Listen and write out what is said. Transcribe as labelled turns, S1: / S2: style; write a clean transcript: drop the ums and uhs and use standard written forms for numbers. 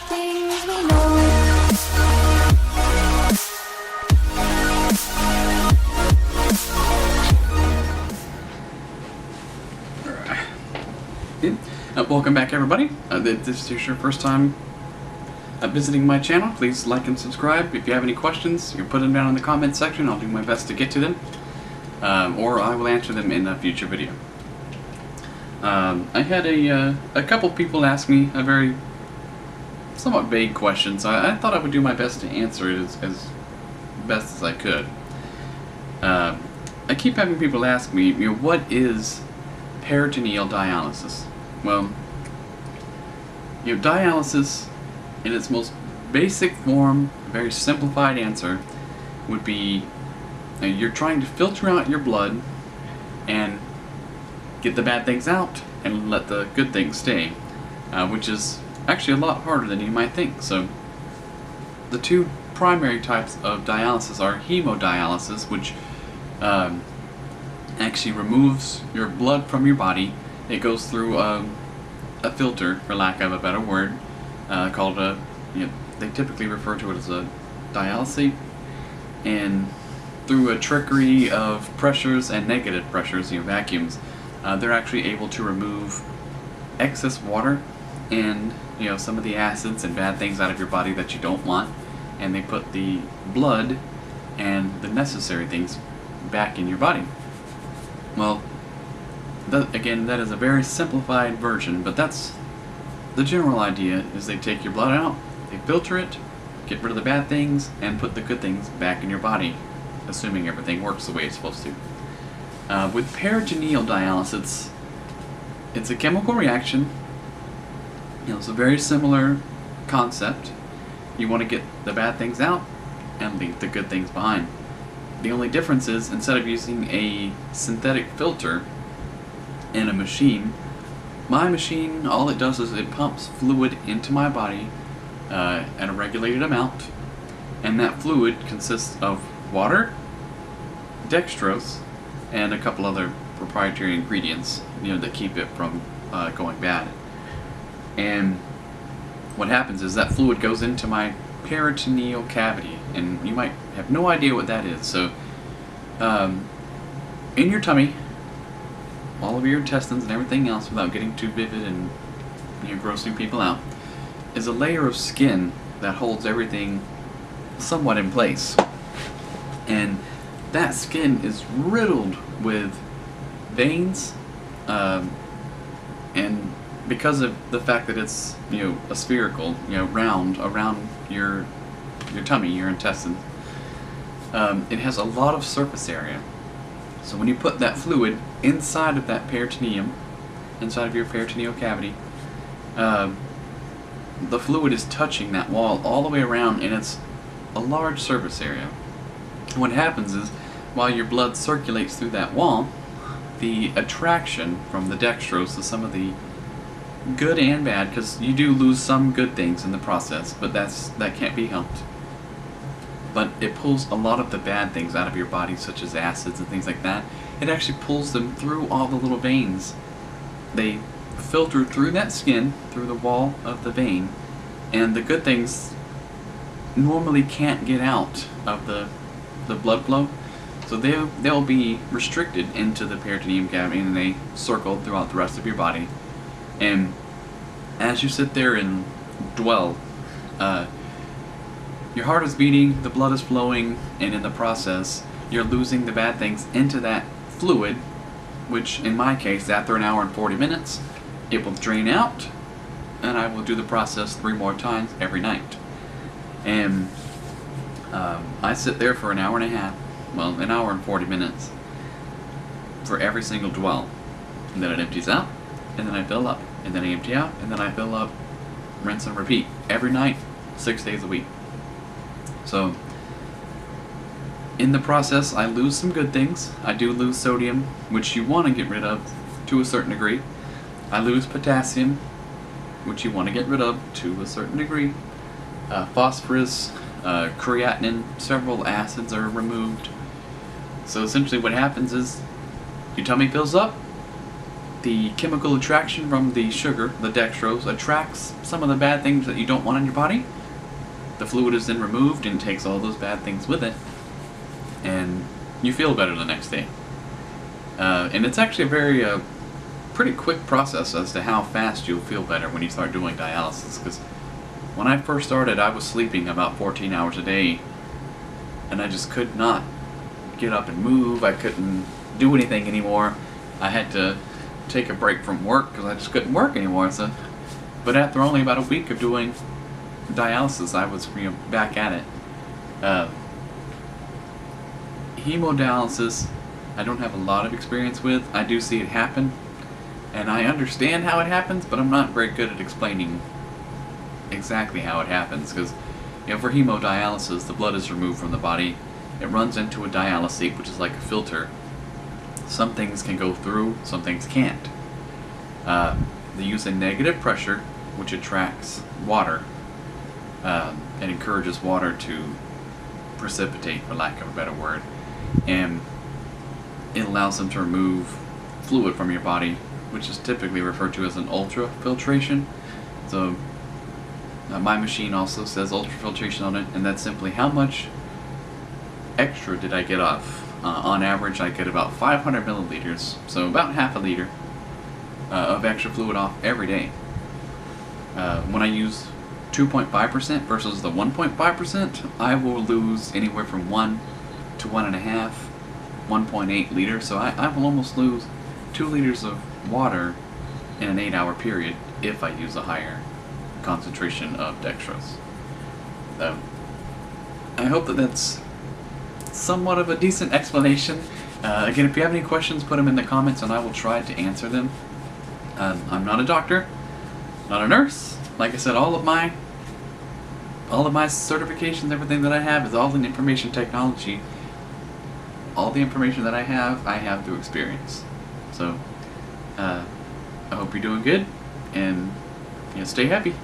S1: things we know.
S2: Welcome back, everybody. If this is your first time visiting my channel, please like and subscribe. If you have any questions, you put them down in the comment section. I'll do my best to get to them, or I will answer them in a future video. I had a couple people ask me a very somewhat vague question, so I thought I would do my best to answer it as best as I could. I keep having people ask me, what is peritoneal dialysis? Well, dialysis in its most basic form, a very simplified answer, would be you're trying to filter out your blood and get the bad things out and let the good things stay, which is actually a lot harder than you might think. So the two primary types of dialysis are hemodialysis, which actually removes your blood from your body. It goes through a filter, for lack of a better word, called they typically refer to it as a dialysate, and through a trickery of pressures and negative pressures, vacuums, they're actually able to remove excess water and some of the acids and bad things out of your body that you don't want, and they put the blood and the necessary things back in your body. Well, again, that is a very simplified version, but that's the general idea. Is they take your blood out, they filter it, get rid of the bad things, and put the good things back in your body, assuming everything works the way it's supposed to. With peritoneal dialysis, it's a chemical reaction. It's a very similar concept. You want to get the bad things out and leave the good things behind. The only difference is, instead of using a synthetic filter in a machine, my machine, all it does is it pumps fluid into my body at a regulated amount, and that fluid consists of water, dextrose, and a couple other proprietary ingredients that keep it from going bad. And what happens is that fluid goes into my peritoneal cavity, and you might have no idea what that is. So in your tummy, all of your intestines and everything else, without getting too vivid and grossing people out, is a layer of skin that holds everything somewhat in place. And that skin is riddled with veins, and because of the fact that it's a spherical, round around your tummy, your intestines, it has a lot of surface area. So when you put that fluid inside of that peritoneum, inside of your peritoneal cavity, the fluid is touching that wall all the way around, and it's a large surface area. And what happens is, while your blood circulates through that wall, the attraction from the dextrose to some of the good and bad, because you do lose some good things in the process, but that can't be helped. But it pulls a lot of the bad things out of your body, such as acids and things like that. It actually pulls them through all the little veins. They filter through that skin, through the wall of the vein, and the good things normally can't get out of the blood flow. So they'll be restricted into the peritoneum cavity, and they circle throughout the rest of your body. And as you sit there and dwell, your heart is beating, the blood is flowing, and in the process, you're losing the bad things into that fluid, which in my case, after an hour and 40 minutes, it will drain out, and I will do the process 3 more times every night. And I sit there for an hour and a half, well, an hour and 40 minutes, for every single dwell. And then it empties out, and then I fill up, and then I empty out, and then I fill up, rinse and repeat, every night, 6 days a week. So, in the process, I lose some good things. I do lose sodium, which you want to get rid of to a certain degree. I lose potassium, which you want to get rid of to a certain degree. Phosphorus, creatinine, several acids are removed. So essentially what happens is your tummy fills up, the chemical attraction from the sugar, the dextrose, attracts some of the bad things that you don't want in your body. The fluid is then removed and takes all those bad things with it, and you feel better the next day. And it's actually a very pretty quick process as to how fast you'll feel better when you start doing dialysis, because when I first started, I was sleeping about 14 hours a day, and I just could not get up and move. I couldn't do anything anymore. I had to take a break from work because I just couldn't work anymore. But after only about a week of doing dialysis, I was back at it. Hemodialysis, I don't have a lot of experience with. I do see it happen, and I understand how it happens, but I'm not very good at explaining exactly how it happens, because for hemodialysis, the blood is removed from the body. It runs into a dialysate, which is like a filter. Some things can go through, some things can't. They use a negative pressure, which attracts water and encourages water to precipitate, for lack of a better word, and it allows them to remove fluid from your body, which is typically referred to as an ultrafiltration. So my machine also says ultrafiltration on it, and that's simply how much extra did I get off. On average, I get about 500 milliliters, so about half a liter of extra fluid off every day. When I use 2.5% versus the 1.5%, I will lose anywhere from 1 to 1.5, 1.8 liters, so I will almost lose 2 liters of water in an 8-hour period if I use a higher concentration of dextrose. I hope that that's somewhat of a decent explanation. Again, if you have any questions, put them in the comments and I will try to answer them. I'm not a doctor, not a nurse. Like I said, all of my certifications, everything that I have is all in information technology. All the information that I have through experience. So, I hope you're doing good, and stay happy.